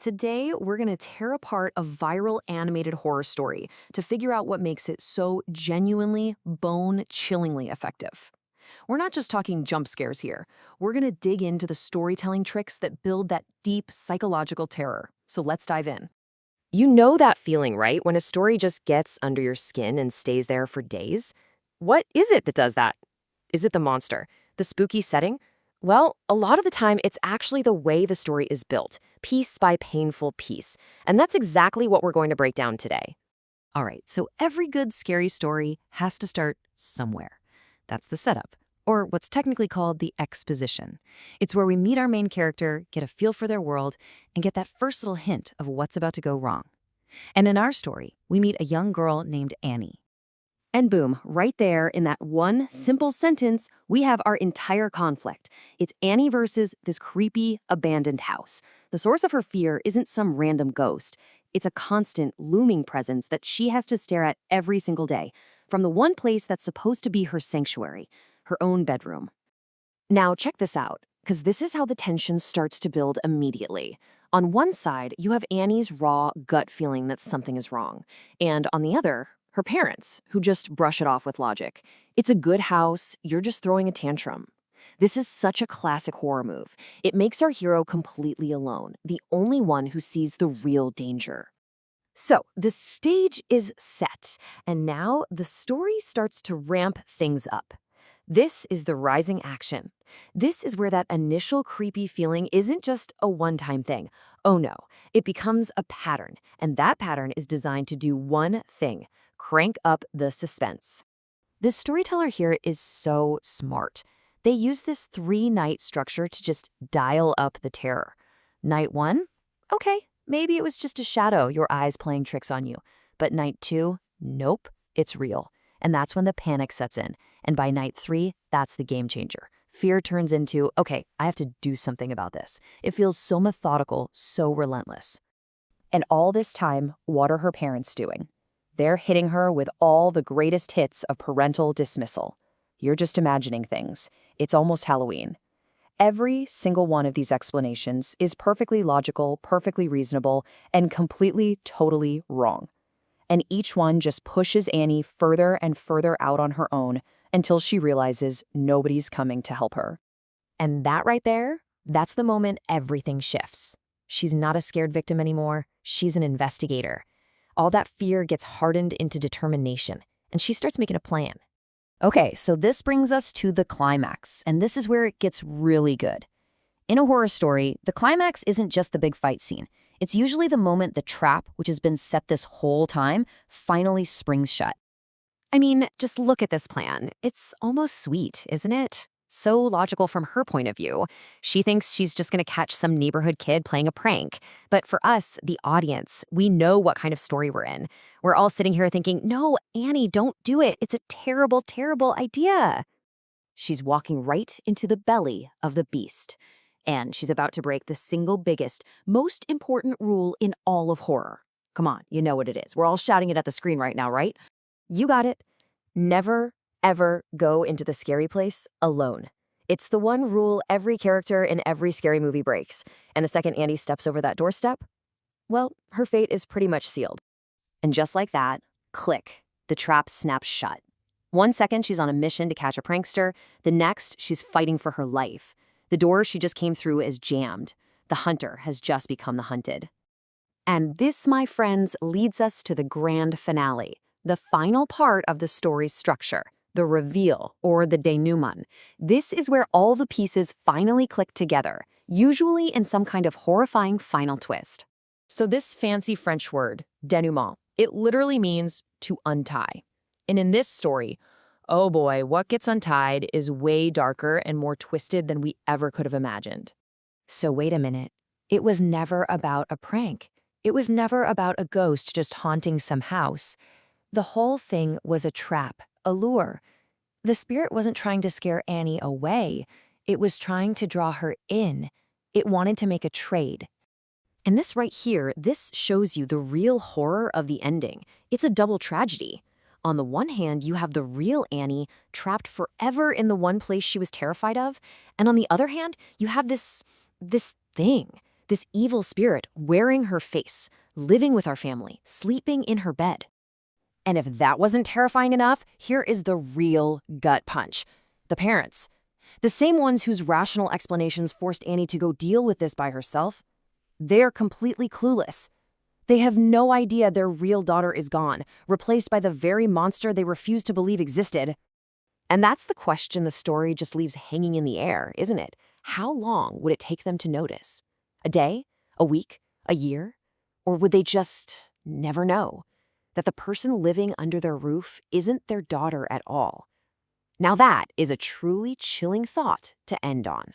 Today, we're going to tear apart a viral animated horror story to figure out what makes it so genuinely, bone-chillingly effective. We're not just talking jump scares here. We're going to dig into the storytelling tricks that build that deep psychological terror. So let's dive in. You know that feeling, right? When a story just gets under your skin and stays there for days? What is it that does that? Is it the monster? The spooky setting? Well, a lot of the time, it's actually the way the story is built, piece by painful piece. And that's exactly what we're going to break down today. All right, so every good scary story has to start somewhere. That's the setup, or what's technically called the exposition. It's where we meet our main character, get a feel for their world, and get that first little hint of what's about to go wrong. And in our story, we meet a young girl named Annie. And boom, right there in that one simple sentence, we have our entire conflict. It's Annie versus this creepy, abandoned house. The source of her fear isn't some random ghost. It's a constant, looming presence that she has to stare at every single day, from the one place that's supposed to be her sanctuary, her own bedroom. Now, check this out, because this is how the tension starts to build immediately. On one side, you have Annie's raw gut feeling that something is wrong, and on the other, her parents, who just brush it off with logic. It's a good house, you're just throwing a tantrum. This is such a classic horror move. It makes our hero completely alone, the only one who sees the real danger. So, the stage is set, and now the story starts to ramp things up. This is the rising action. This is where that initial creepy feeling isn't just a one-time thing. Oh no, it becomes a pattern, and that pattern is designed to do one thing: crank up the suspense. The storyteller here is so smart. They use this 3-night structure to just dial up the terror. Night 1? Okay, maybe it was just a shadow, your eyes playing tricks on you. But night 2? Nope, it's real. And that's when the panic sets in. And by night 3, that's the game changer. Fear turns into, okay, I have to do something about this. It feels so methodical, so relentless. And all this time, what are her parents doing? They're hitting her with all the greatest hits of parental dismissal. You're just imagining things. It's almost Halloween. Every single one of these explanations is perfectly logical, perfectly reasonable, and completely, totally wrong. And each one just pushes Annie further and further out on her own until she realizes nobody's coming to help her. And that right there, that's the moment everything shifts. She's not a scared victim anymore. She's an investigator. All that fear gets hardened into determination, and she starts making a plan. Okay, so this brings us to the climax, and this is where it gets really good. In a horror story, the climax isn't just the big fight scene. It's usually the moment the trap, which has been set this whole time, finally springs shut. I mean, just look at this plan. It's almost sweet, isn't it? So logical from her point of view. She thinks she's just going to catch some neighborhood kid playing a prank. But for us, the audience, we know what kind of story we're in. We're all sitting here thinking, no, Annie, don't do it. It's a terrible, terrible idea. She's walking right into the belly of the beast. And she's about to break the single biggest, most important rule in all of horror. Come on, you know what it is. We're all shouting it at the screen right now, right? You got it. Never, ever go into the scary place alone. It's the one rule every character in every scary movie breaks. And the second Annie steps over that doorstep, well, her fate is pretty much sealed. And just like that, click, the trap snaps shut. 1 second, she's on a mission to catch a prankster. The next, she's fighting for her life. The door she just came through is jammed. The hunter has just become the hunted. And this, my friends, leads us to the grand finale, the final part of the story's structure, the reveal, or the denouement. This is where all the pieces finally click together, usually in some kind of horrifying final twist. So this fancy French word, denouement, it literally means to untie. And in this story, oh boy, what gets untied is way darker and more twisted than we ever could have imagined. So wait a minute. It was never about a prank. It was never about a ghost just haunting some house. The whole thing was a trap, a lure. The spirit wasn't trying to scare Annie away. It was trying to draw her in. It wanted to make a trade. And this right here, this shows you the real horror of the ending. It's a double tragedy. On the one hand, you have the real Annie trapped forever in the one place she was terrified of. And on the other hand, you have this thing, This evil spirit wearing her face, living with our family, sleeping in her bed. And if that wasn't terrifying enough, here is the real gut punch. The parents. The same ones whose rational explanations forced Annie to go deal with this by herself. They're completely clueless. They have no idea their real daughter is gone, replaced by the very monster they refuse to believe existed. And that's the question the story just leaves hanging in the air, isn't it? How long would it take them to notice? A day? A week? A year? Or would they just never know that the person living under their roof isn't their daughter at all? Now that is a truly chilling thought to end on.